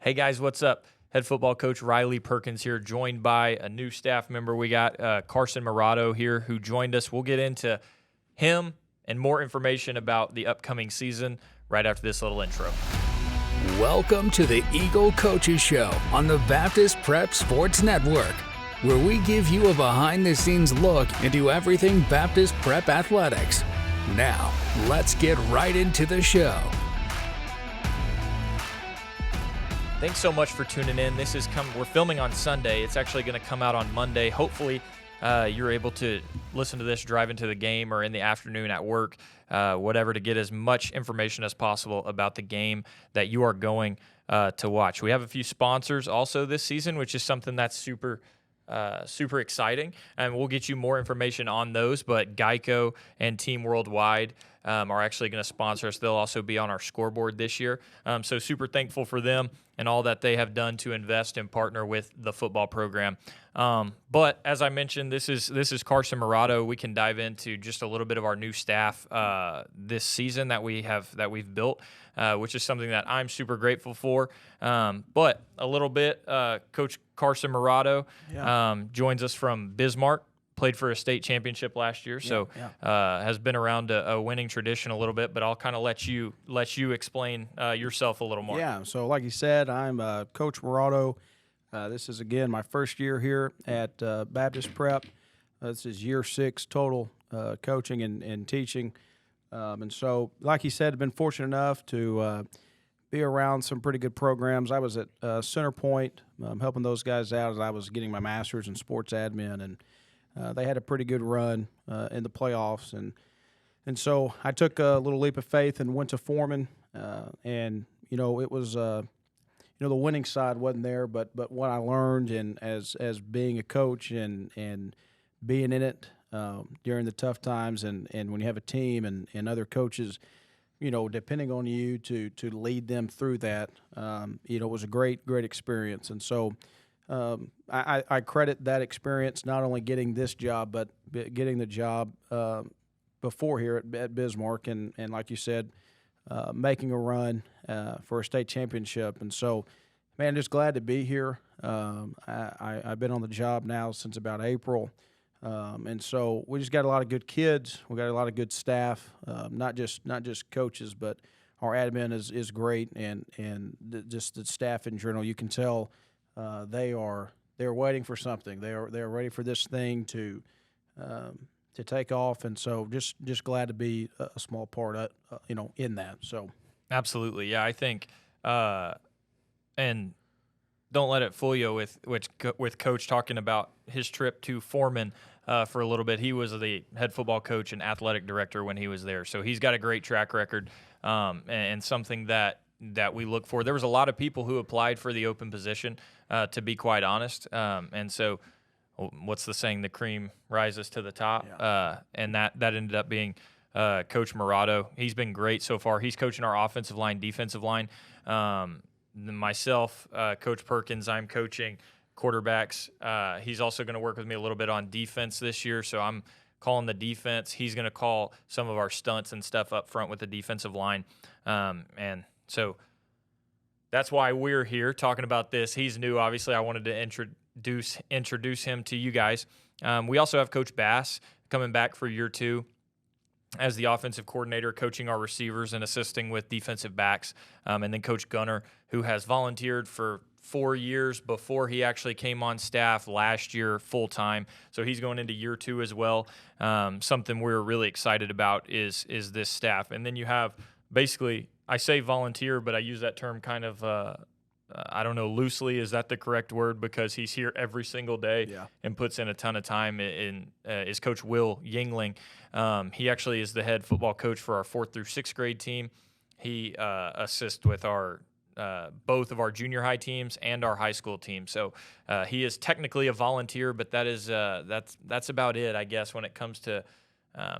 Hey guys, what's up? Head football coach Riley Perkins here, joined by a new staff member. We got Carson Murado here who joined us. We'll get into him and more information about the upcoming season right after this little intro. Welcome to the Eagle Coaches Show on the Baptist Prep Sports Network, where we give you a behind-the-scenes look into everything Baptist Prep athletics. Now, let's get right into the show. Thanks so much for tuning in. We're filming on Sunday. It's actually going to come out on Monday. Hopefully, you're able to listen to this driving to the game or in the afternoon at work, whatever, to get as much information as possible about the game that you are going to watch. We have a few sponsors also this season, which is something that's super exciting, and we'll get you more information on those. But Geico and Team Worldwide are actually going to sponsor us. They'll also be on our scoreboard this year. So super thankful for them and all that they have done to invest and partner with the football program. But as I mentioned, this is Carson Murado. We can dive into just a little bit of our new staff this season that we've built, which is something that I'm super grateful for. But a little bit, Coach Carson Murado joins us from Bismarck. Played for a state championship last year, so has been around a winning tradition a little bit. But I'll kind of let you explain yourself a little more. Yeah, so like you said, I'm Coach Murado. This is, again, my first year here at Baptist Prep. This is year 6 total coaching and teaching. And so, like you said, I've been fortunate enough to be around some pretty good programs. I was at Center Point helping those guys out as I was getting my master's in sports admin, and they had a pretty good run in the playoffs, and so I took a little leap of faith and went to Foreman, and it was the winning side wasn't there, but what I learned and as being a coach and being in it during the tough times, and when you have a team and other coaches, depending on you to lead them through that, it was a great experience, and so. I credit that experience not only getting this job, but getting the job before here at Bismarck, and like you said, making a run for a state championship. And so, man, just glad to be here. I've been on the job now since about April, and so we just got a lot of good kids. We got a lot of good staff, not just coaches, but our admin is great, and just the staff in general. You can tell. They're waiting for something. They're ready for this thing to take off, and so just glad to be a small part of in that. So absolutely, yeah. I think, and don't let it fool you with Coach talking about his trip to Foreman for a little bit. He was the head football coach and athletic director when he was there, so he's got a great track record and something that we look for. There was a lot of people who applied for the open position, to be quite honest. And so what's the saying? The cream rises to the top. Yeah. And that ended up being Coach Murado. He's been great so far. He's coaching our offensive line, defensive line. Myself, Coach Perkins, I'm coaching quarterbacks. He's also going to work with me a little bit on defense this year. So I'm calling the defense. He's going to call some of our stunts and stuff up front with the defensive line. And so that's why we're here talking about this. He's new, obviously. I wanted to introduce him to you guys. We also have Coach Bass coming back for year 2 as the offensive coordinator, coaching our receivers and assisting with defensive backs. And then Coach Gunner, who has volunteered for 4 years before he actually came on staff last year full-time. So he's going into year 2 as well. Something we're really excited about is this staff. And then you have basically, I say volunteer, but I use that term kind of, I don't know, loosely. Is that the correct word? Because he's here every single day and puts in a ton of time. Is Coach Will Yingling. He actually is the head football coach for our 4th through 6th grade team. He assists with our both of our junior high teams and our high school team. So he is technically a volunteer, but that's about it, I guess, when it comes to.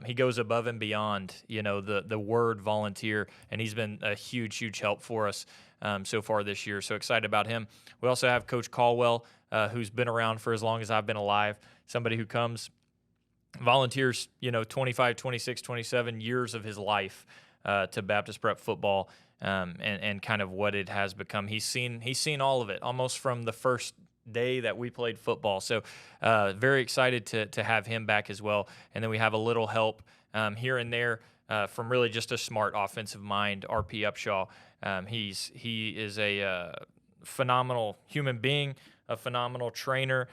He goes above and beyond, the word volunteer, and he's been a huge help for us so far this year. So excited about him. We also have Coach Caldwell, who's been around for as long as I've been alive, somebody who volunteers, 25, 26, 27 years of his life to Baptist Prep football. and kind of what it has become. He's seen all of it almost from the first day that we played football. So very excited to have him back as well. And then we have a little help here and there from really just a smart offensive mind, RP Upshaw. He is a phenomenal human being, a phenomenal trainer.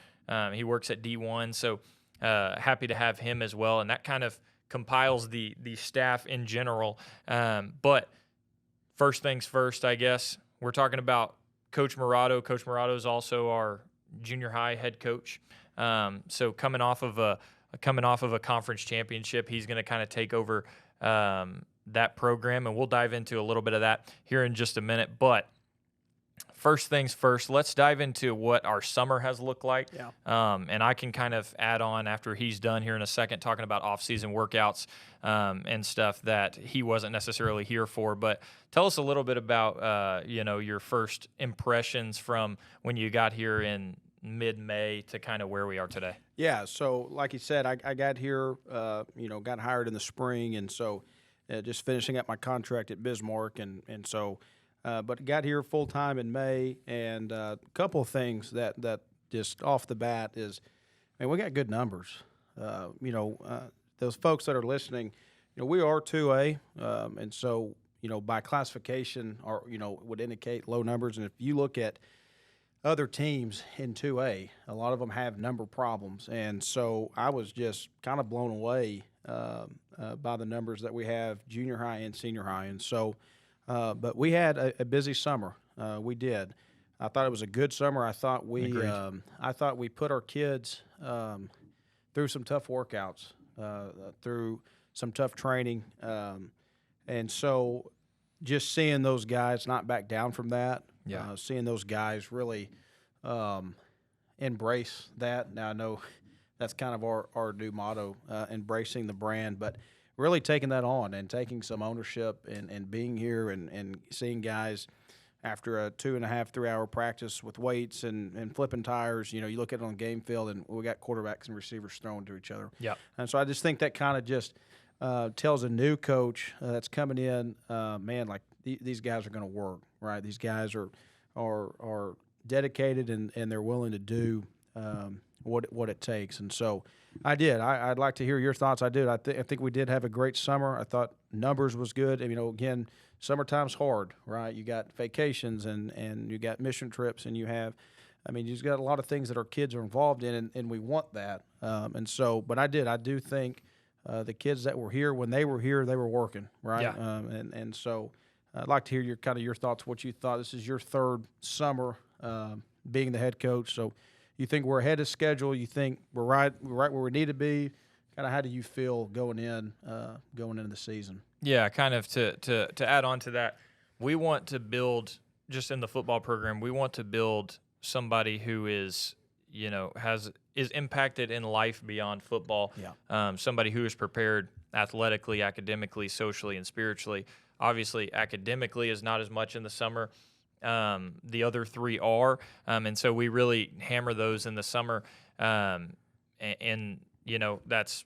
He works at D1, so happy to have him as well. And that kind of compiles the staff in general. But first things first, I guess, we're talking about Coach Murado. Coach Murado is also our junior high head coach. So coming off of a conference championship, he's going to kind of take over that program, and we'll dive into a little bit of that here in just a minute. But first things first, let's dive into what our summer has looked like. Yeah. And I can kind of add on after he's done here in a second, talking about off-season workouts and stuff that he wasn't necessarily here for. But tell us a little bit about, your first impressions from when you got here in mid-May to kind of where we are today. Yeah, so like you said, I got here, got hired in the spring, and so just finishing up my contract at Bismarck, and so but got here full-time in May, and a couple of things that just off the bat is, we got good numbers. Those folks that are listening, we are 2A, and so, by classification would indicate low numbers, and if you look at other teams in 2A, a lot of them have number problems, and so I was just kind of blown away by the numbers that we have junior high and senior high, and so but we had a busy summer. We did. I thought it was a good summer. I thought we put our kids through some tough workouts, through some tough training, and so just seeing those guys not back down from that. Yeah. Seeing those guys really embrace that. Now, I know that's kind of our new motto, embracing the brand, but really taking that on and taking some ownership and being here and seeing guys after a 2.5, 3 hour practice with weights and flipping tires. You look at it on the game field, and we got quarterbacks and receivers throwing to each other. Yeah. And so I just think that kind of just tells a new coach that's coming in, these guys are going to work, right? These guys are dedicated and they're willing to do what it takes. And so I did. I'd like to hear your thoughts. I did. I think we did have a great summer. I thought numbers was good. Again, summertime's hard, right? You got vacations and you got mission trips, and you just got a lot of things that our kids are involved in, and we want that. But I do think the kids that were here, when they were here, they were working, right? Yeah. So I'd like to hear your thoughts, what you thought. This is your third summer being the head coach, so you think we're ahead of schedule? You think we're right where we need to be? Kind of how do you feel going into the season? Yeah, kind of to add on to that, we want to build, just in the football program, we want to build somebody who is impacted in life beyond football. Yeah. Somebody who is prepared athletically, academically, socially, and spiritually. Obviously, academically is not as much in the summer. The other three are, and so we really hammer those in the summer. And that's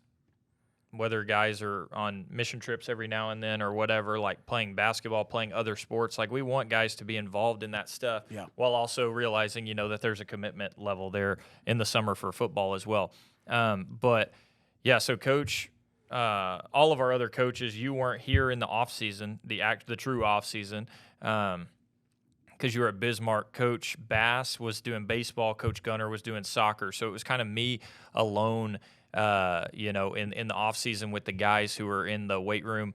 whether guys are on mission trips every now and then or whatever, like playing basketball, playing other sports. Like, we want guys to be involved in that stuff, while also realizing, that there's a commitment level there in the summer for football as well. So Coach, all of our other coaches, you weren't here in the off season, the true off season, because you were at Bismarck. Coach Bass was doing baseball. Coach Gunner was doing soccer. So it was kind of me alone, in the off season with the guys who were in the weight room,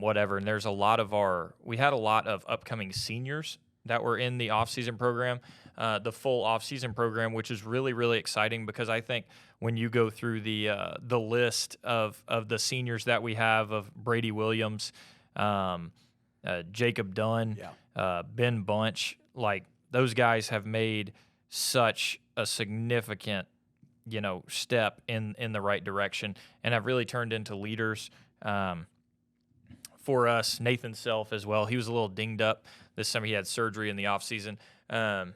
whatever. And we had a lot of upcoming seniors that were in the off season program, the full off season program, which is really, really exciting, because I think when you go through the list of the seniors that we have, of Brady Williams, Jacob Dunn, Ben Bunch, like, those guys have made such a significant, step in the right direction, and have really turned into leaders for us. Nathan Self as well. He was a little dinged up this summer. He had surgery in the off season, and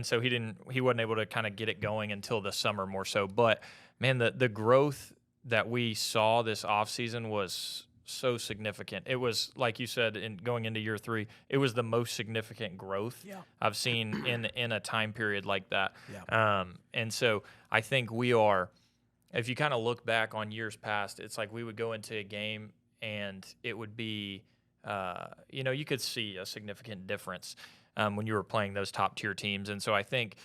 so he wasn't able to kind of get it going until the summer more so. But man, the growth that we saw this off season was so significant. It was, like you said, in going into year 3, it was the most significant growth I've seen in a time period like that. And so I think we are, if you kind of look back on years past, it's like we would go into a game and it would be, you could see a significant difference when you were playing those top tier teams. And so I think,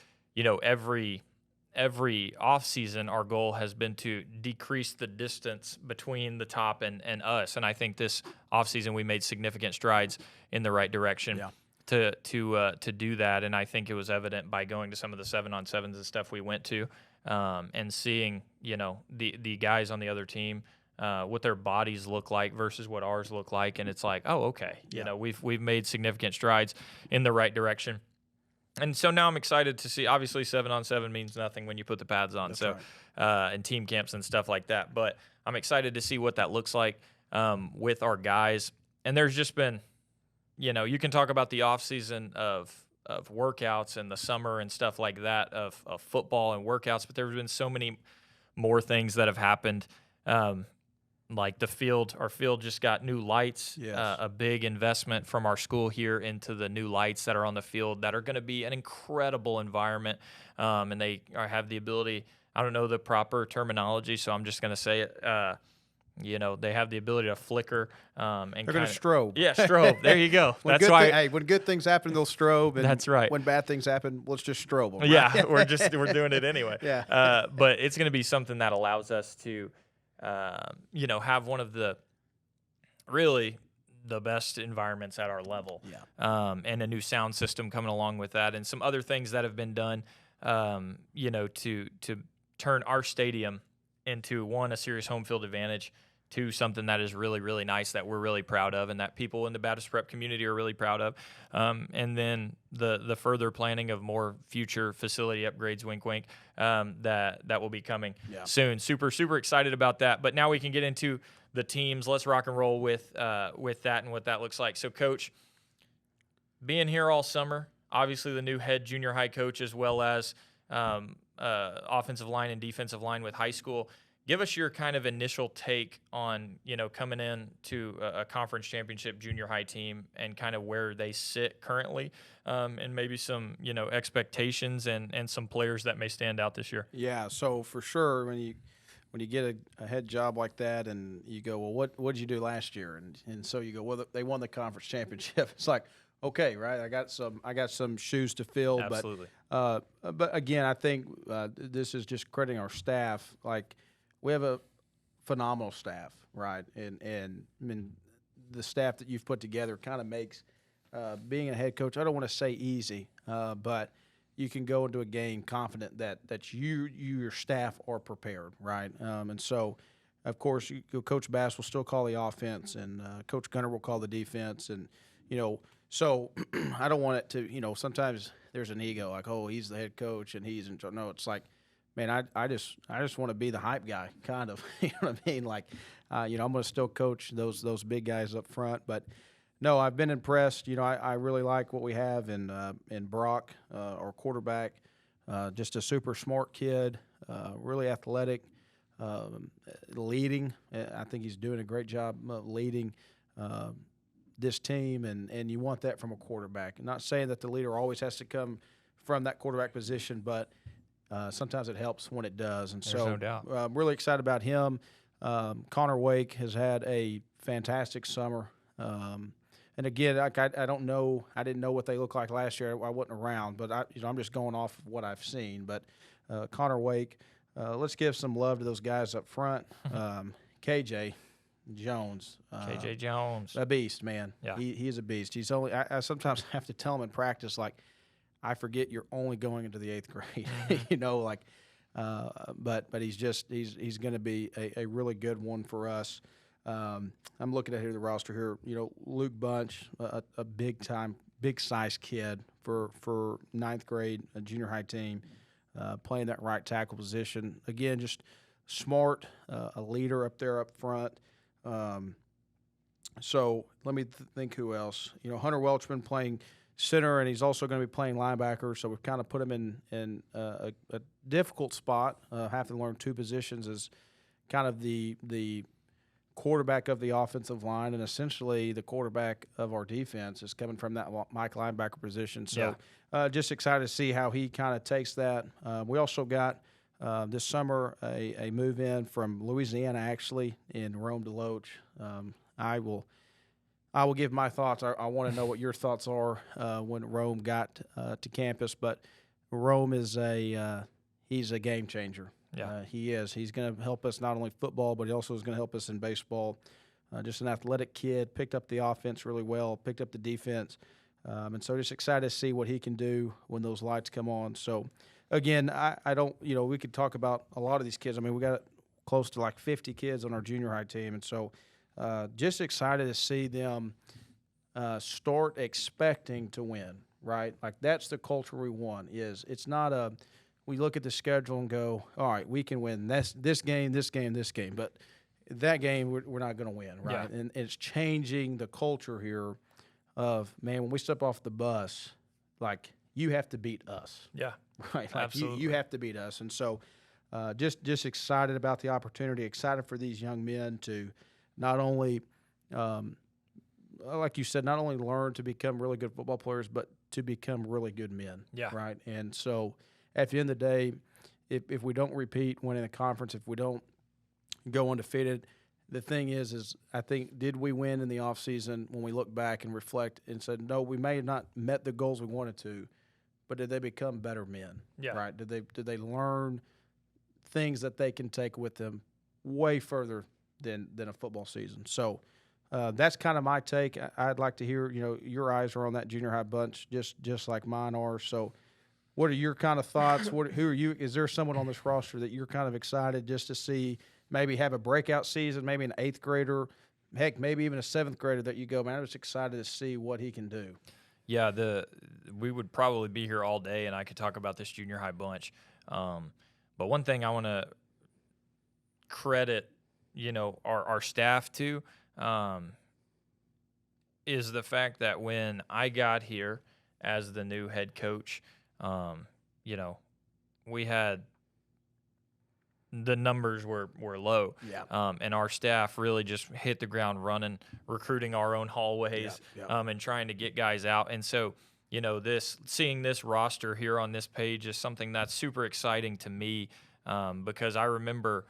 every offseason, our goal has been to decrease the distance between the top and us. And I think this offseason we made significant strides in the right direction to do that. And I think it was evident by going to some of the 7-on-7s and stuff we went to and seeing, the guys on the other team, what their bodies look like versus what ours look like. And it's like, oh, okay, we've made significant strides in the right direction. And so now I'm excited to see. Obviously, 7-on-7 means nothing when you put the pads on. That's right. And team camps and stuff like that. But I'm excited to see what that looks like with our guys. And there's just been, you can talk about the off season of workouts and the summer and stuff like that of football and workouts, but there's been so many more things that have happened. Like our field just got new lights, a big investment from our school here into the new lights that are on the field that are going to be an incredible environment. And they have the ability, I don't know the proper terminology, so I'm just going to say it. They have the ability to flicker. And they're going to strobe. Yeah, strobe. There you go. That's why. When good things happen, they'll strobe. And that's right. When bad things happen, let's just strobe them. Right? Yeah, we're doing it anyway. But it's going to be something that allows us to, have one of the best environments at our level. And a new sound system coming along with that, and some other things that have been done, to turn our stadium into a serious home field advantage, to something that is really, really nice that we're really proud of and that people in the Baptist Prep community are really proud of. And then the further planning of more future facility upgrades, wink, wink, that will be coming soon. Super, super excited about that. But now we can get into the teams. Let's rock and roll with that and what that looks like. So, Coach, being here all summer, obviously the new head junior high coach as well as offensive line and defensive line with high school. Give us your kind of initial take on, coming in to a conference championship junior high team and kind of where they sit currently, and maybe some, expectations and some players that may stand out this year. Yeah, so for sure when you get a head job like that and you go, well, what did you do last year? And so you go, well, they won the conference championship. It's like, okay, right? I got some shoes to fill. Absolutely. But again, I think this is just crediting our staff. Like, we have a phenomenal staff, right? And I mean, the staff that you've put together kind of makes being a head coach, I don't want to say easy, but you can go into a game confident that your staff are prepared, right? And so, of course, Coach Bass will still call the offense, and Coach Gunner will call the defense, and so I don't want it to, sometimes there's an ego like, oh, he's the head coach and he's in charge. No, it's like, man, I just want to be the hype guy, kind of. You know what I mean? Like, I'm going to still coach those big guys up front. But no, I've been impressed. I really like what we have in Brock, our quarterback. Just a super smart kid, really athletic, leading. I think he's doing a great job leading this team, and you want that from a quarterback. I'm not saying that the leader always has to come from that quarterback position, but sometimes it helps when it does. And There's no doubt. I'm really excited about him. Connor Wake has had a fantastic summer. And again, I don't know. I didn't know what they looked like last year. I wasn't around, but I'm just going off of what I've seen. But Connor Wake, let's give some love to those guys up front. KJ Jones. KJ Jones. A beast, man. Yeah. He is a beast. He's only. I sometimes have to tell him in practice, like, I forget you're only going into the 8th grade, but he's going to be a really good one for us. I'm looking at the roster here. Luke Bunch, a big size kid for 9th grade, a junior high team, playing that right tackle position. Again, just smart, a leader up there up front. So let me think who else. Hunter Welchman playing center, and he's also going to be playing linebacker. So we've kind of put him in a difficult spot. Have to learn 2 positions as kind of the quarterback of the offensive line, and essentially the quarterback of our defense is coming from that Mike linebacker position. So just excited to see how he kind of takes that. We also got this summer a move in from Louisiana, actually, in Rome DeLoach. I will give my thoughts. I want to know what your thoughts are when Rome got to campus, but Rome is he's a game changer. Yeah. He is. He's going to help us not only football, but he also is going to help us in baseball. Just an athletic kid, picked up the offense really well, picked up the defense. And so just excited to see what he can do when those lights come on. So, again, I don't, we could talk about a lot of these kids. I mean, we got close to like 50 kids on our junior high team. And so just excited to see them start expecting to win, right? Like that's the culture we want. It's not we look at the schedule and go, all right, we can win this game, but that game we're not going to win, right? Yeah. And it's changing the culture here of, man, when we step off the bus, like you have to beat us. Yeah. Right. Like Absolutely. you have to beat us. And so just excited about the opportunity, excited for these young men to not only, like you said, not only learn to become really good football players, but to become really good men. Yeah. Right. And so at the end of the day, if we don't repeat winning the conference, if we don't go undefeated, the thing is I think, did we win in the offseason when we look back and reflect and said, no, we may have not met the goals we wanted to, but did they become better men? Yeah. Right? Did they learn things that they can take with them way further than a football season? So that's kind of my take. I'd like to hear, your eyes are on that junior high bunch just like mine are. So what are your kind of thoughts? Who are you? Is there someone on this roster that you're kind of excited just to see maybe have a breakout season, maybe an 8th grader, heck, maybe even a 7th grader that you go, man, I'm just excited to see what he can do? Yeah, we would probably be here all day, and I could talk about this junior high bunch. But one thing I want to credit, our staff to, is the fact that when I got here as the new head coach, we had the numbers were low. Yeah. And our staff really just hit the ground running, recruiting our own hallways, and trying to get guys out. And so, seeing this roster here on this page is something that's super exciting to me, because I remember,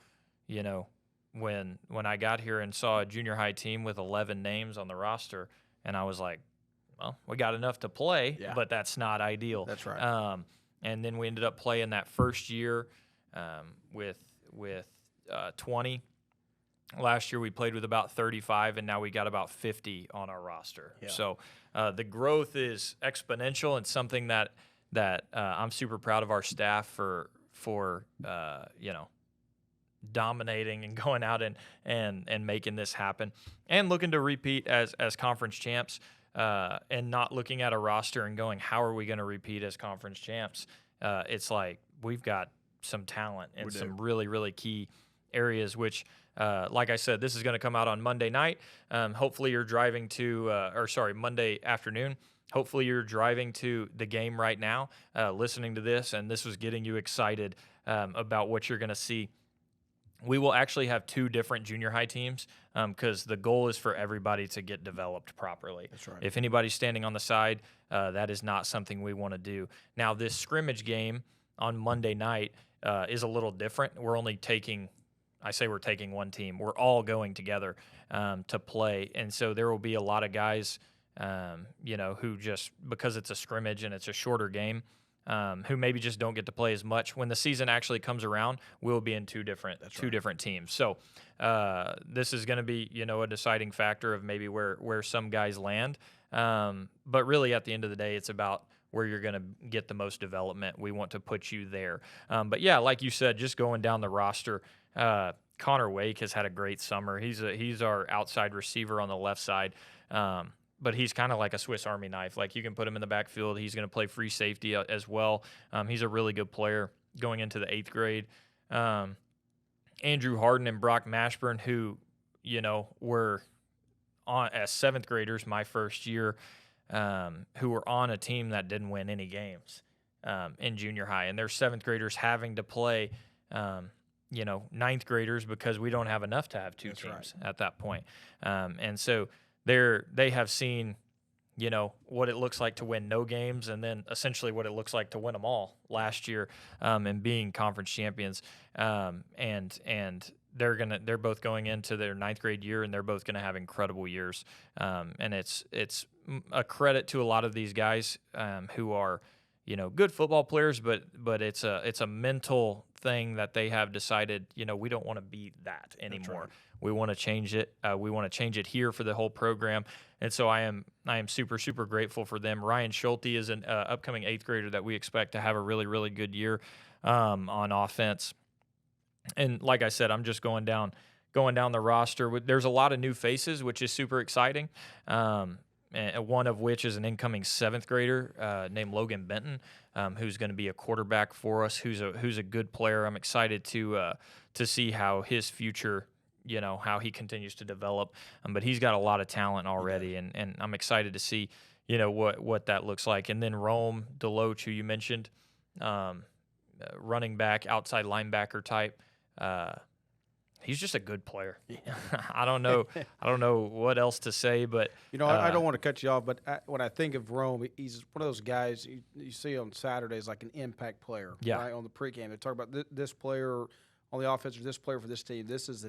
when I got here and saw a junior high team with 11 names on the roster, and I was like, well, we got enough to play, but that's not ideal. That's right. And then we ended up playing that first year with 20. Last year we played with about 35, and now we got about 50 on our roster. Yeah. So the growth is exponential, and something that I'm super proud of our staff for dominating and going out and making this happen, and looking to repeat as conference champs, and not looking at a roster and going, how are we going to repeat as conference champs? It's like we've got some talent and some really, really key areas, which, like I said, this is going to come out on Monday night. Hopefully you're driving Monday afternoon. Hopefully you're driving to the game right now, listening to this, and this was getting you excited about what you're going to see. We will actually have 2 different junior high teams, because the goal is for everybody to get developed properly. That's right. If anybody's standing on the side, that is not something we want to do. Now, this scrimmage game on Monday night is a little different. We're taking one team. We're all going together to play. And so there will be a lot of guys, who just, because it's a scrimmage and it's a shorter game, who maybe just don't get to play as much. When the season actually comes around, we'll be in two different teams. So this is going to be, a deciding factor of maybe where some guys land. But really, at the end of the day, it's about where you're going to get the most development. We want to put you there. But yeah, like you said, just going down the roster, Connor Wake has had a great summer. He's our outside receiver on the left side. But he's kind of like a Swiss Army knife. Like, you can put him in the backfield. He's going to play free safety as well. He's a really good player going into the 8th grade. Andrew Harden and Brock Mashburn, who, were on as 7th graders my first year, who were on a team that didn't win any games in junior high. And they're 7th graders having to play, ninth graders because we don't have enough to have two That's teams at that point. And so they have seen, what it looks like to win no games and then essentially what it looks like to win them all last year and being conference champions. And they're both going into their ninth grade year and they're both going to have incredible years. And it's a credit to a lot of these guys who are, good football players, but it's a mental thing that they have decided, we don't want to be that anymore. Right. We want to change it. We want to change it here for the whole program. And so I am super, super grateful for them. Ryan Schulte is an upcoming 8th grader that we expect to have a really, really good year on offense. And like I said, I'm just going down the roster. There's a lot of new faces, which is super exciting. And one of which is an incoming 7th grader named Logan Benton, who's going to be a quarterback for us. Who's a good player. I'm excited to see how his future, how he continues to develop. But he's got a lot of talent already, and I'm excited to see, what that looks like. And then Rome Deloach, who you mentioned, running back, outside linebacker type. He's just a good player. Yeah. I don't know what else to say, but I don't want to cut you off, but when I think of Rome, he's one of those guys you see on Saturdays like an impact player. Yeah. Right, on the pregame, they talk about this player on the offense or this player for this team. This is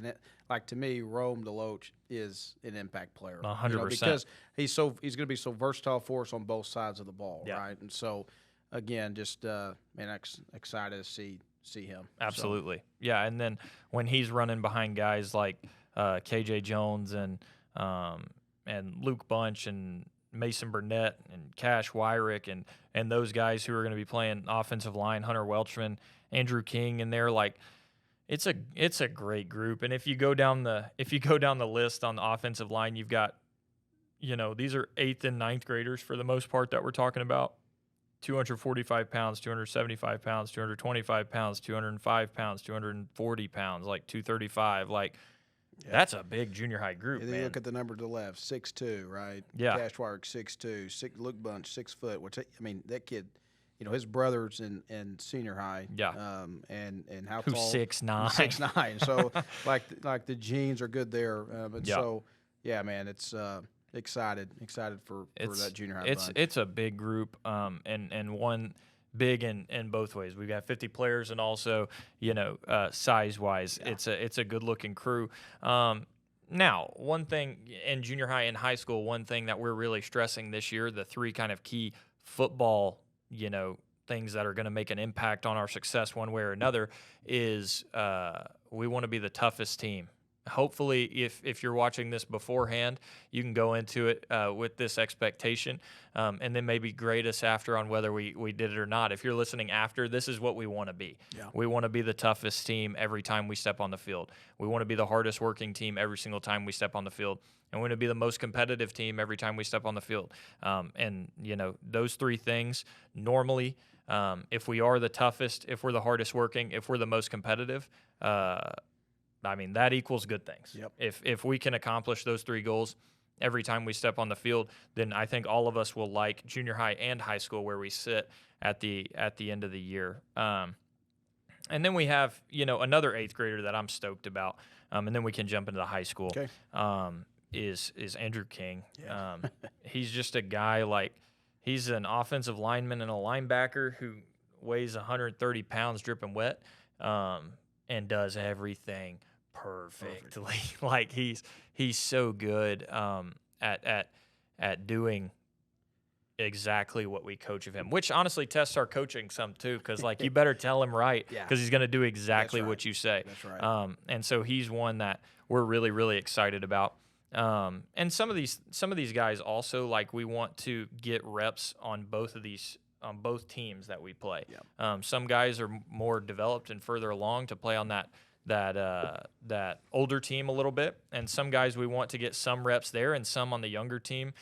to me, Rome Deloach is an impact player. 100%. Because he's going to be so versatile for us on both sides of the ball. Yeah. Right, and so again, just excited to see him. Absolutely. So. Yeah, and then when he's running behind guys like KJ Jones and Luke Bunch and Mason Burnett and Cash Wyrick and those guys who are going to be playing offensive line, Hunter Welchman, Andrew King in there, like it's a great group. And if you go down the list on the offensive line, you've got these are 8th and 9th graders for the most part that we're talking about. 245 pounds, 275 pounds, 225 pounds, 205 pounds, 240 pounds, like 235. Like, that's a big junior high group, and then man. You look at the number to the left, 6'2", right? Yeah. Cash Wyrick, 6'2". Luke Bunch, 6 foot. Which, that kid, his brother's in senior high. Yeah. And how Who's tall? 6'9". 6'9". So, like the genes are good there. So, yeah, man, it's excited for that junior high bunch. It's a big group, and one big in both ways. We've got 50 players, and also size wise, it's a good looking crew. Now, one thing in junior high and high school, one thing that we're really stressing this year, the 3 kind of key football things that are going to make an impact on our success one way or another is we want to be the toughest team. Hopefully, if you're watching this beforehand, you can go into it with this expectation and then maybe grade us after on whether we did it or not. If you're listening after, this is what we want to be. Yeah. We want to be the toughest team every time we step on the field. We want to be the hardest working team every single time we step on the field. And we want to be the most competitive team every time we step on the field. And those 3 things, normally, if we are the toughest, if we're the hardest working, if we're the most competitive, that equals good things. Yep. If we can accomplish those 3 goals every time we step on the field, then I think all of us will like junior high and high school where we sit at the end of the year. And then we have another 8th grader that I'm stoked about, and then we can jump into the high school. Okay. Is Andrew King. Yeah. He's just a guy he's an offensive lineman and a linebacker who weighs 130 pounds dripping wet, and does everything perfectly. Like he's so good at doing exactly what we coach of him, which honestly tests our coaching some too, because you better tell him right, because he's going to do exactly what you say. That's right. And so he's one that we're really, really excited about. And some of these guys also, we want to get reps on both teams that we play. Yeah. Some guys are more developed and further along to play on that older team a little bit, and some guys we want to get some reps there and some on the younger team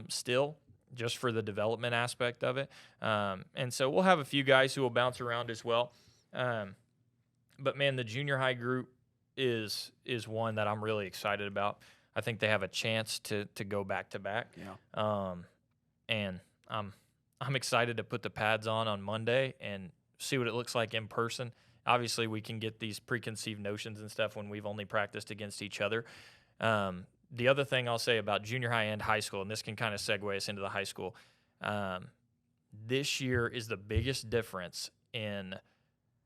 still, just for the development aspect of it. And so we'll have a few guys who will bounce around as well. But man, the junior high group is one that I'm really excited about. I think they have a chance to go back to back. Yeah. And I'm excited to put the pads on Monday and see what it looks like in person obviously we can get these preconceived notions and stuff when we've only practiced against each other. The other thing I'll say about junior high and high school, and this can kind of segue us into the high school, this year is the biggest difference in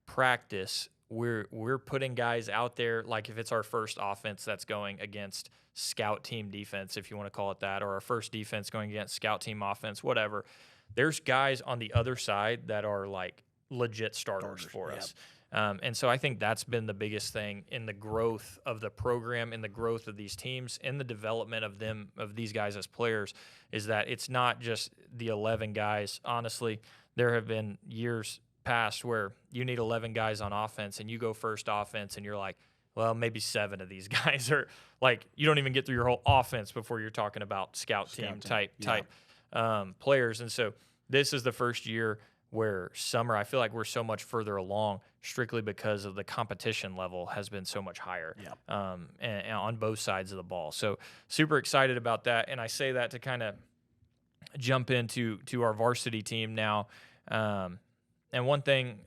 practice. We're putting guys out there, like if it's our first offense that's going against scout team defense, if you want to call it that, or our first defense going against scout team offense, whatever. There's guys on the other side that are like legit starters for us. And so I think that's been the biggest thing in the growth of the program, in the growth of these teams, in the development of these guys as players, is that it's not just the 11 guys. Honestly, there have been years past where you need 11 guys on offense and you go first offense and you're like, well, maybe 7 of these guys are like, you don't even get through your whole offense before you're talking about scout team type players. And so this is the first year where summer, I feel like we're so much further along strictly because of the competition level has been so much higher and on both sides of the ball. So super excited about that. And I say that to kind of jump into our varsity team now. And one thing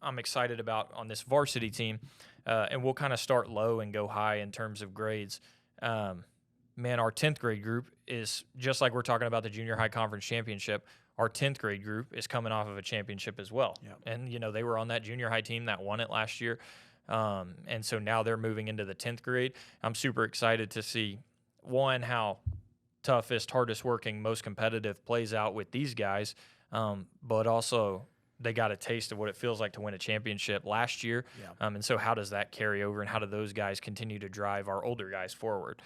I'm excited about on this varsity team, and we'll kind of start low and go high in terms of grades. Man, our 10th grade group is just like we're talking about the junior high conference championship. Our 10th grade group is coming off of a championship as well. Yep. And, you know, they were on that junior high team that won it last year. And so now they're moving into the 10th grade. I'm super excited to see, one, how toughest, hardest working, most competitive plays out with these guys, but also they got a taste of what it feels like to win a championship last year. Yeah. And so how does that carry over, and how do those guys continue to drive our older guys forward?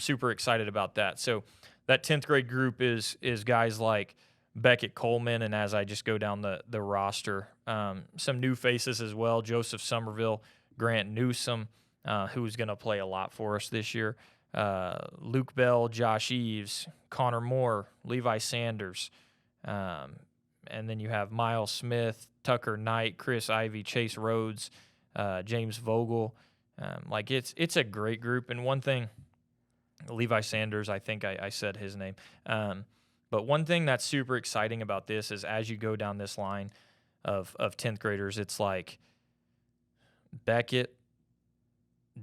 Super excited about that. So that 10th grade group is guys like Beckett Coleman, and as I just go down the roster, some new faces as well. Joseph Somerville, Grant Newsom, who's going to play a lot for us this year. Luke Bell, Josh Eves, Connor Moore, Levi Sanders, and then you have Miles Smith, Tucker Knight, Chris Ivy, Chase Rhodes, James Vogel. Like it's a great group. And one thing, Levi Sanders, I think I said his name. But one thing that's super exciting about this is as you go down this line of 10th graders, it's like Beckett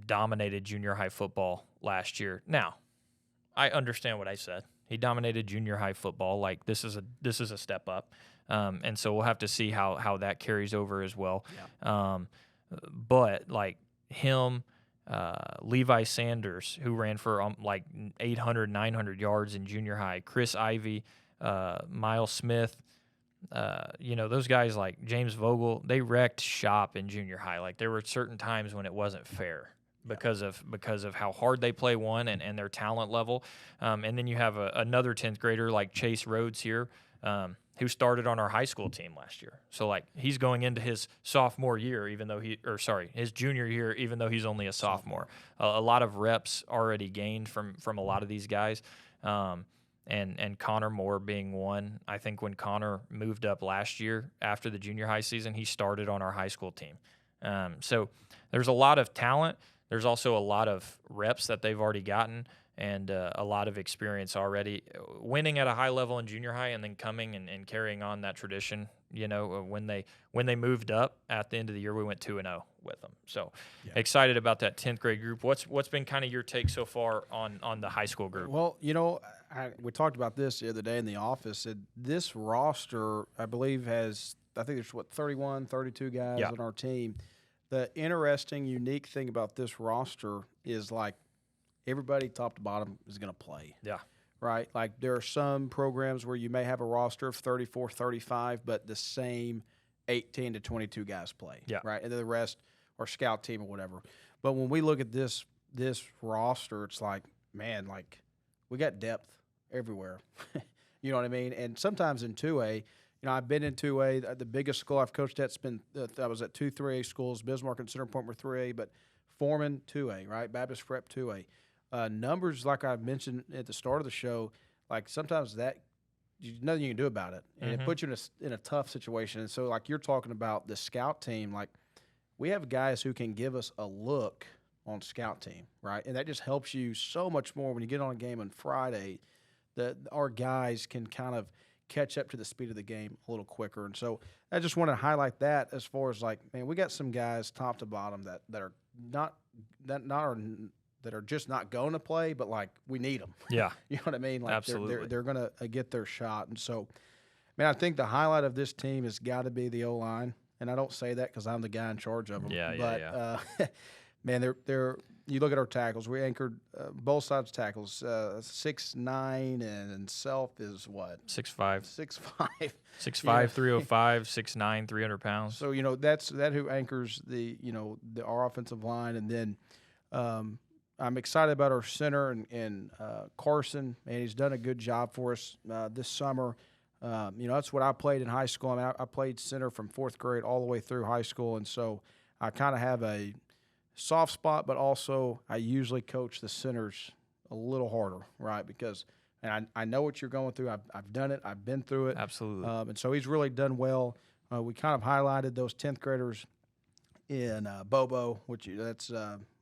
dominated junior high football last year. Now, I understand what I said. He dominated junior high football. Like this is a step up, and so we'll have to see how that carries over as well. Yeah. But like him, Levi Sanders, who ran for like 800, 900 yards in junior high, Chris Ivy, Miles Smith, those guys like James Vogel, they wrecked shop in junior high. Like there were certain times when it wasn't fair because of how hard they play one and their talent level. And then you have another 10th grader like Chase Rhodes here, who started on our high school team last year. So like he's going into his sophomore year, his junior year, even though he's only a sophomore. A lot of reps already gained from a lot of these guys. And Connor Moore being one. I think when Connor moved up last year after the junior high season, he started on our high school team. So there's a lot of talent. There's also a lot of reps that they've already gotten and a lot of experience already. Winning at a high level in junior high and then coming and carrying on that tradition, when they moved up at the end of the year, we went 2-0 with them. So excited about that 10th grade group. What's been kind of your take so far on the high school group? Well, we talked about this the other day in the office. This roster, I believe, there's 31, 32 guys on our team. The interesting, unique thing about this roster is like everybody top to bottom is going to play. Yeah. Right? Like there are some programs where you may have a roster of 34, 35, but the same 18 to 22 guys play. Yeah. Right? And then the rest are scout team or whatever. But when we look at this roster, it's like, man, like we got depth everywhere. You know what I mean? And sometimes in 2A, I've been in 2A. The biggest school I've coached at's been I was at 2 3A schools. Bismarck and Center Point were 3A, but Foreman 2A, right? Baptist Prep 2A. Numbers, like I mentioned at the start of the show, like sometimes that nothing you can do about it, and it puts you in a tough situation. And so, like you're talking about the scout team, like we have guys who can give us a look on scout team, right? And that just helps you so much more when you get on a game on Friday. That our guys can kind of catch up to the speed of the game a little quicker. And so I just want to highlight that as far as like, man, we got some guys top to bottom that are that are just not going to play, but like we need them. Yeah. You know what I mean? Like Absolutely. they're going to get their shot. And so, man, I think the highlight of this team has got to be the O-line. And I don't say that because I'm the guy in charge of them. But, man, they're you look at our tackles. We anchored both sides tackles. 6'9", and Self is what? 6'5". 6'5". 6'5", 305, 6'9", 300 pounds. So, that's who anchors our offensive line. And then I'm excited about our center and Carson. Man, he's done a good job for us this summer. That's what I played in high school. I mean, I played center from 4th grade all the way through high school, and so I kind of have a soft spot, but also I usually coach the centers a little harder, right? Because I know what you're going through. I've done it. I've been through it. Absolutely. And so he's really done well. We kind of highlighted those 10th graders in Bobo, which that's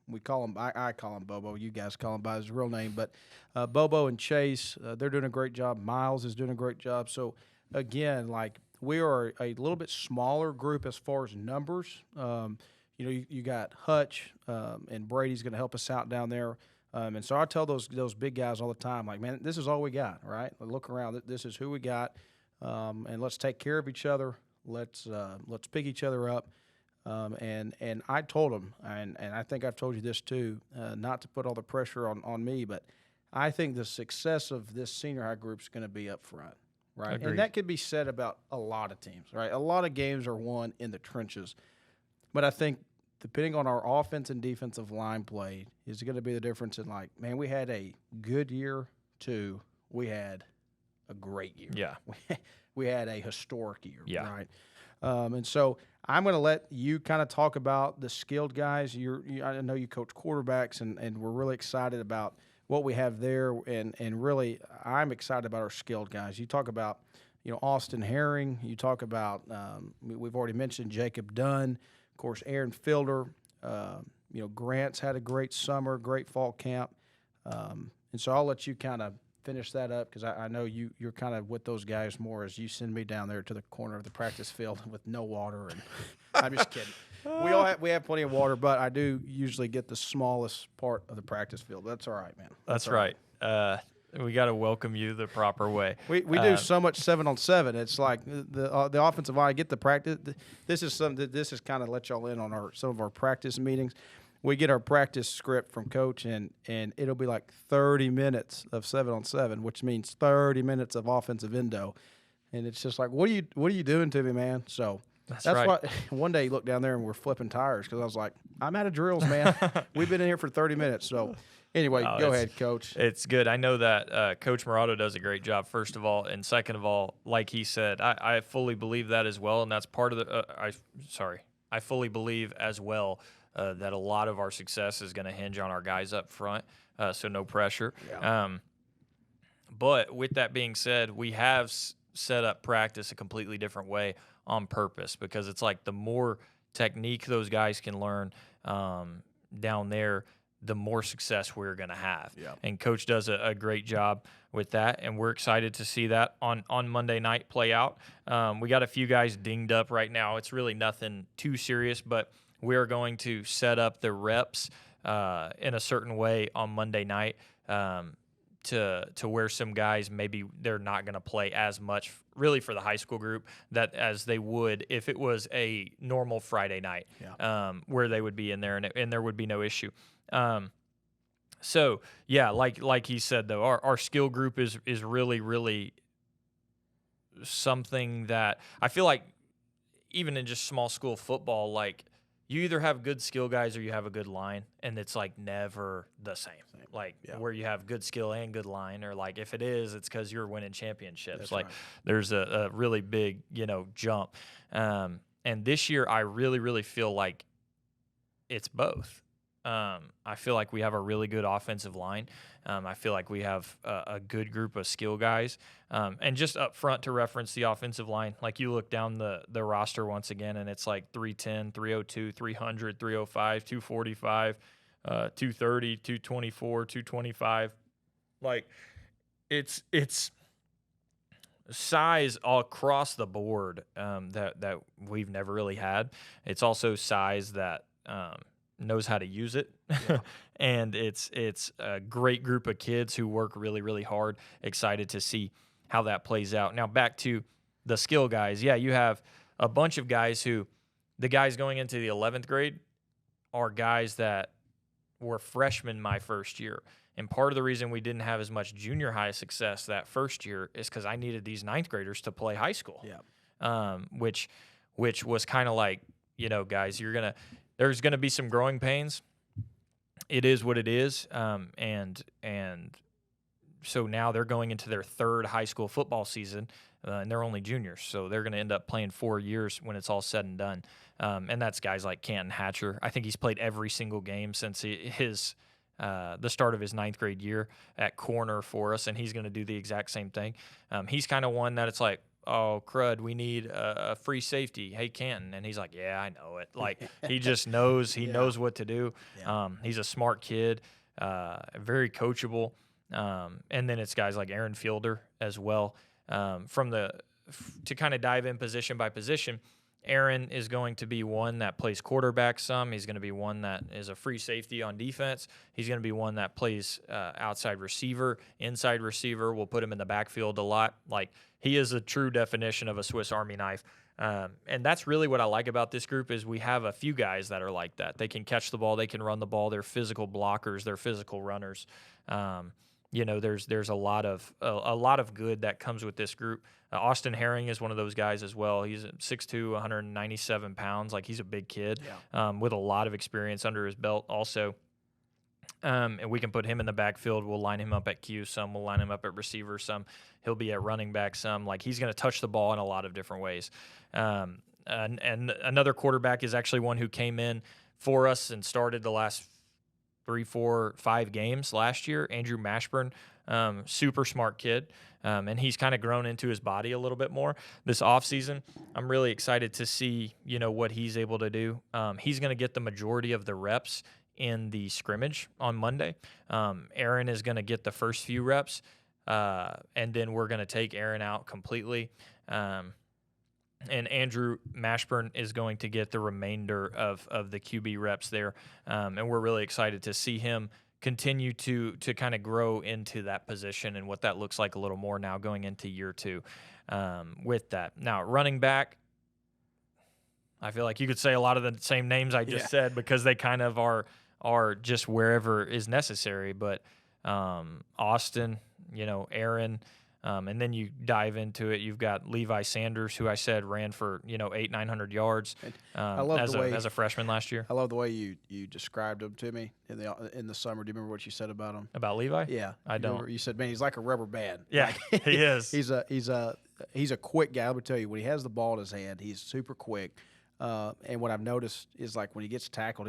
we call him. I call him Bobo. You guys call him by his real name, but Bobo and Chase, they're doing a great job. Miles is doing a great job. So again, like we are a little bit smaller group as far as numbers. You got Hutch and Brady's going to help us out down there. And so I tell those big guys all the time, like, man, this is all we got, right? Look around. This is who we got, and let's take care of each other. Let's pick each other up. And I told them, and I think I've told you this too, not to put all the pressure on me, but I think the success of this senior high group is going to be up front, right? Agreed. And that could be said about a lot of teams, right? A lot of games are won in the trenches. But I think depending on our offense and defensive line play is going to be the difference in, like, man, we had a good year to we had a great year. Yeah. We had a historic year, Yeah. right? And so I'm going to let you kind of talk about the skilled guys. I know you coach quarterbacks, and we're really excited about what we have there. And really, I'm excited about our skilled guys. You talk about, Austin Herring. You talk about, we've already mentioned Jacob Dunn. Of course, Aaron Fielder. Grant's had a great summer, great fall camp. And so I'll let you kind of finish that up because I know you're kind of with those guys more as you send me down there to the corner of the practice field with no water. And I'm just kidding. We have plenty of water, but I do usually get the smallest part of the practice field. That's all right, man. That's right. We got to welcome you the proper way. We do so much 7-on-7. It's like the offensive line get the practice. This is kind of let y'all in on some of our practice meetings. We get our practice script from coach, and it'll be like 30 minutes of 7-on-7, which means 30 minutes of offensive endo. And it's just like, what are you doing to me, man? So that's right. why one day you look down there and we're flipping tires because I was like, I'm out of drills, man. We've been in here for 30 minutes. So anyway, go ahead, Coach. It's good. I know that Coach Murado does a great job, first of all. And second of all, like he said, I fully believe that as well. And that's part of I fully believe as well that a lot of our success is going to hinge on our guys up front, so no pressure. Yeah. But with that being said, we have set up practice a completely different way on purpose because it's like the more technique those guys can learn down there, the more success we're going to have. Yeah. And Coach does a great job with that, and we're excited to see that on Monday night play out. We got a few guys dinged up right now. It's really nothing too serious, but we are going to set up the reps in a certain way on Monday night to where some guys maybe they're not going to play as much really for the high school group that as they would if it was a normal Friday night where they would be in there and there would be no issue. So yeah, like he said though, our skill group is really, really something that I feel like even in just small school football, like you either have good skill guys or you have a good line, and it's like never the same. Like where you have good skill and good line, or like if it is, it's because you're winning championships. That's like right. There's a really big jump. And this year I really, really feel like it's both. I feel like we have a really good offensive line. I feel like we have a good group of skill guys. And just up front to reference the offensive line, like you look down the roster once again, and it's like 310, 302, 300, 305, 245, 230, 224, 225. Like it's size all across the board that we've never really had. It's also size that knows how to use it, Yeah. and it's a great group of kids who work really, really hard. Excited to see how that plays out. Now back to the skill guys. Yeah, you have a bunch of guys who, the guys going into the 11th grade are guys that were freshmen my first year. And part of the reason we didn't have as much junior high success that first year is because I needed these 9th graders to play high school. Yeah. Which was kind of like, guys, there's gonna be some growing pains. It is what it is. And so now they're going into their 3rd high school football season, and they're only juniors, so they're going to end up playing 4 years when it's all said and done. And that's guys like Canton Hatcher. I think he's played every single game since the start of his 9th grade year at corner for us, and he's going to do the exact same thing. He's kind of one that it's like, oh, crud, we need a free safety. Hey, Canton. And he's like, yeah, I know it. Like, he just knows. He knows what to do. Yeah. He's a smart kid, very coachable. And then it's guys like Aaron Fielder as well. To kind of dive in position by position, Aaron is going to be one that plays quarterback some. He's going to be one that is a free safety on defense. He's going to be one that plays outside receiver, inside receiver. We'll put him in the backfield a lot. Like, he is a true definition of a Swiss Army knife. And that's really what I like about this group is we have a few guys that are like that. They can catch the ball. They can run the ball. They're physical blockers. They're physical runners. There's a lot of good that comes with this group. Austin Herring is one of those guys as well. He's 6'2", 197 pounds. Like, he's a big kid with a lot of experience under his belt also. And we can put him in the backfield. We'll line him up at Q some. We'll line him up at receiver some. He'll be at running back some. Like, he's going to touch the ball in a lot of different ways. And another quarterback is actually one who came in for us and started the last 3, 4, 5 games last year. Andrew Mashburn, super smart kid. And he's kind of grown into his body a little bit more this offseason. I'm really excited to see, what he's able to do. He's going to get the majority of the reps in the scrimmage on Monday. Aaron is going to get the first few reps, and then we're going to take Aaron out completely. And Andrew Mashburn is going to get the remainder of the QB reps there. And we're really excited to see him continue to kind of grow into that position and what that looks like a little more now going into year 2 with that. Now, running back, I feel like you could say a lot of the same names I just said because they kind of are just wherever is necessary. But Austin, Aaron, and then you dive into it. You've got Levi Sanders, who I said ran for 800-900 yards I love as a freshman last year. I love the way you described him to me in the summer. Do you remember what you said about him? About Levi? Yeah, I don't. You said, man, he's like a rubber band. Yeah, like, he is. He's a quick guy. Let me tell you, when he has the ball in his hand, he's super quick. And what I've noticed is, like, when he gets tackled,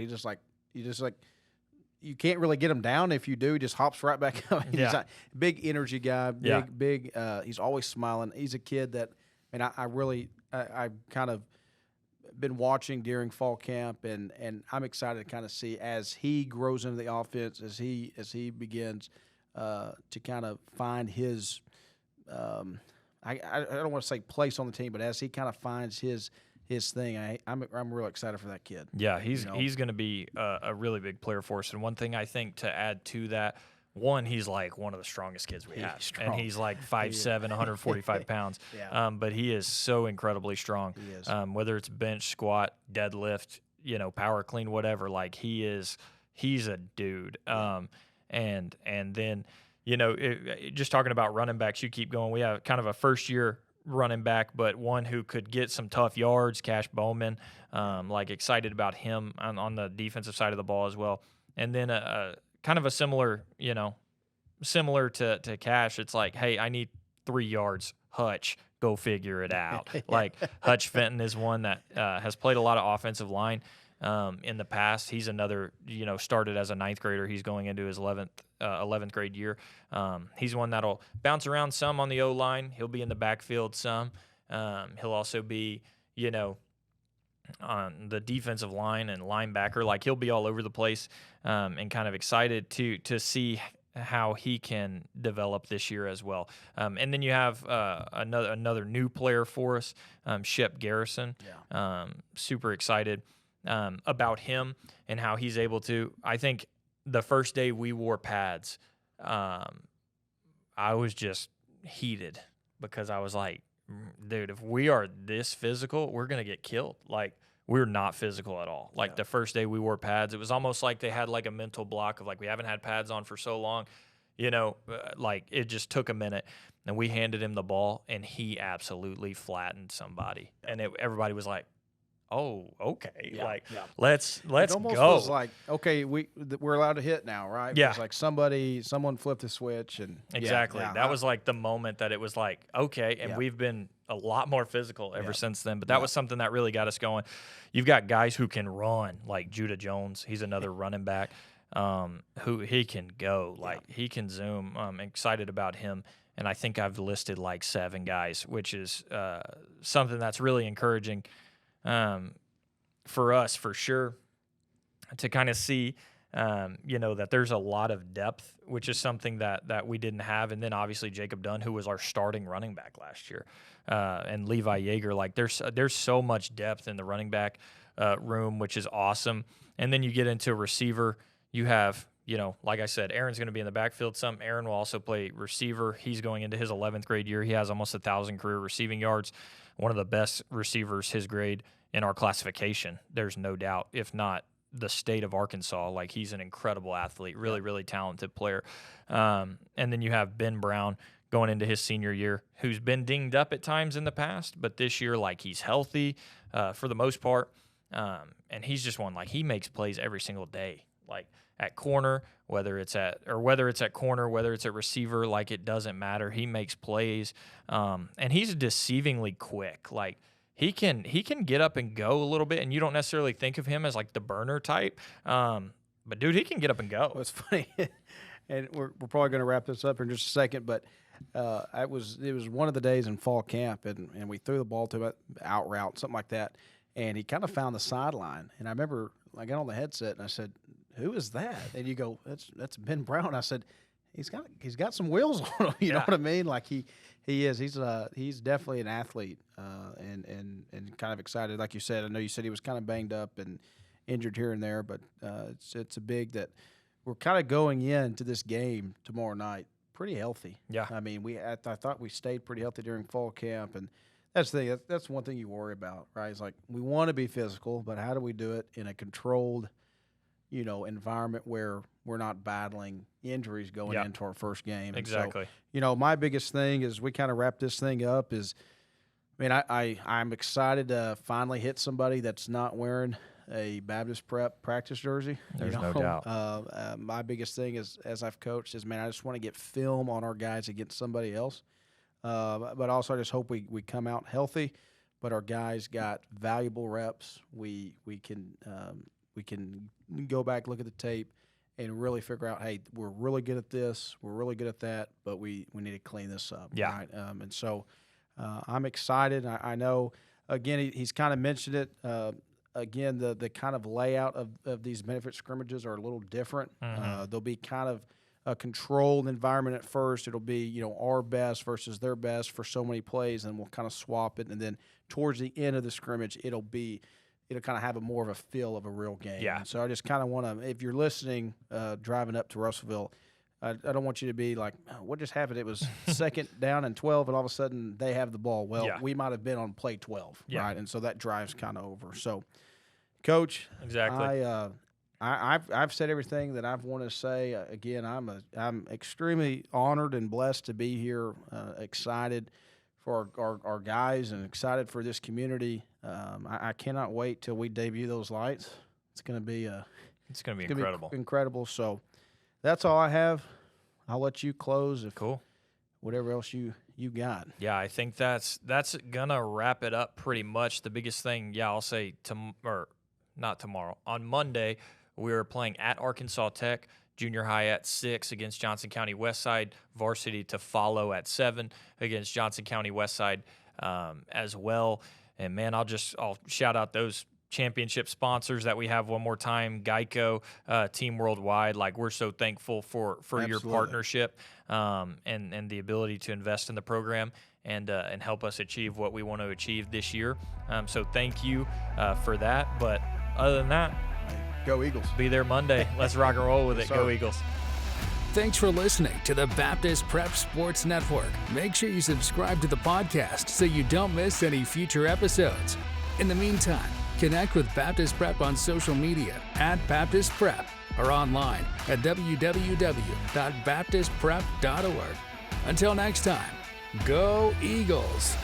you can't really get him down. If you do, he just hops right back up. He's a big energy guy, big. He's always smiling. He's a kid that, and I've kind of been watching during fall camp, and I'm excited to kind of see as he grows into the offense, as he begins to kind of find his, I don't want to say place on the team, but as he kind of finds his thing, I'm real excited for that kid. Yeah, he's going to be a really big player for us. And one thing I think to add to that, one, he's like one of the strongest kids we have. Strong. And he's like 5'7", 145 pounds. Yeah. But he is so incredibly strong. He is. Whether it's bench, squat, deadlift, power clean, whatever, like he's a dude. And then, just talking about running backs, you keep going. We have kind of a first year running back, but one who could get some tough yards, Cash Bowman. Excited about him on the defensive side of the ball as well. And then kind of a similar to Cash. It's like, hey, I need 3 yards. Hutch, go figure it out. Like, Hutch Fenton is one that has played a lot of offensive line in the past. He's another, started as a 9th grader. He's going into his 11th grade year. He's one that'll bounce around some on the O-line. He'll be in the backfield some. He'll also be, on the defensive line and linebacker. Like, he'll be all over the place, and kind of excited to see how he can develop this year as well. And then you have another new player for us, Shep Garrison. Super excited about him and how he's able to. I think the first day we wore pads, I was just heated because I was like, dude, if we are this physical, we're going to get killed. Like, we're not physical at all. Like, the first day we wore pads, it was almost like they had like a mental block of like, we haven't had pads on for so long. You know, like, it just took a minute. And we handed him the ball, and he absolutely flattened somebody. And everybody was like, oh, okay. Let's it almost go. was like, okay, we're allowed to hit now, right? Yeah. It's like someone flipped the switch. And Exactly. That was like the moment that it was like, okay. And we've been a lot more physical ever since then. But that was something that really got us going. You've got guys who can run, like Judah Jones. He's another running back who he can go. Like, he can zoom. I'm excited about him. And I think I've listed like 7 guys, which is something that's really encouraging for us, for sure, to kind of see, that there's a lot of depth, which is something that we didn't have. And then obviously Jacob Dunn, who was our starting running back last year, and Levi Yeager. Like, there's so much depth in the running back room, which is awesome. And then you get into receiver. You have, like I said, Aaron's going to be in the backfield some. Aaron will also play receiver. He's going into his 11th grade year. He has almost 1,000 career receiving yards. One of the best receivers his grade in our classification. There's no doubt, if not the state of Arkansas. Like, he's an incredible athlete, really, really talented player. And then you have Ben Brown going into his senior year, who's been dinged up at times in the past, but this year, like, he's healthy for the most part. And he's just one, like, he makes plays every single day. Like, at corner, whether it's at corner, whether it's at receiver, like, it doesn't matter. He makes plays, and he's deceivingly quick. Like, he can get up and go a little bit, and you don't necessarily think of him as like the burner type, but dude, he can get up and go. Well, it's funny, and we're probably going to wrap this up in just a second, but it was one of the days in fall camp, and we threw the ball to him out route, something like that, and he kind of found the sideline, and I remember I got on the headset and I said, "Who is that?" And you go, "That's Ben Brown." I said, He's got some wheels on him. You know what I mean? Like, he is. He's definitely an athlete, and kind of excited. Like you said, I know you said he was kind of banged up and injured here and there, but it's a big that we're kind of going into this game tomorrow night pretty healthy. Yeah. I mean, I thought we stayed pretty healthy during fall camp, and that's the thing. That's one thing you worry about, right? It's like, we want to be physical, but how do we do it in a controlled, environment where we're not battling injuries going into our first game. Exactly. And so, my biggest thing is, we kind of wrap this thing up, is, I mean, I'm excited to finally hit somebody that's not wearing a Baptist Prep practice jersey. There's no doubt. My biggest thing is, as I've coached, is, man, I just want to get film on our guys against somebody else. But also, I just hope we come out healthy, but our guys got valuable reps. We can go back, look at the tape, and really figure out, hey, we're really good at this, we're really good at that, but we need to clean this up. Yeah. Right? And so I'm excited. I know, again, he's kind of mentioned it. Again, the kind of layout of these benefit scrimmages are a little different. Mm-hmm. They'll be kind of a controlled environment at first. It'll be, our best versus their best for so many plays, and we'll kind of swap it. And then towards the end of the scrimmage, it'll kind of have more of a feel of a real game. Yeah. So I just kind of want to, if you're listening, driving up to Russellville, I don't want you to be like, oh, what just happened? It was second down and 12, and all of a sudden they have the ball. Well, we might have been on play 12, right? And so that drive's kind of over. So, Coach, exactly. I've said everything that I've wanted to say. Again, I'm extremely honored and blessed to be here. Excited for our guys, and excited for this community. I cannot wait till we debut those lights. It's going to be incredible. Incredible. So that's all I have. I'll let you close. Cool. Whatever else you got. Yeah, I think that's gonna wrap it up pretty much. The biggest thing, I'll say not tomorrow. On Monday, we're playing at Arkansas Tech. Junior high at 6 against Johnson County Westside. Varsity to follow at 7 against Johnson County Westside as well. And, man, I'll shout out those championship sponsors that we have one more time, Geico, Team Worldwide. Like, we're so thankful for your partnership and the ability to invest in the program and help us achieve what we want to achieve this year. So thank you for that. But other than that, Go Eagles. be there Monday. Let's rock and roll with it. Yes, Go sir. Eagles. Thanks for listening to the Baptist Prep Sports Network. Make sure you subscribe to the podcast so you don't miss any future episodes. In the meantime, connect with Baptist Prep on social media at Baptist Prep or online at www.baptistprep.org. Until next time, go Eagles!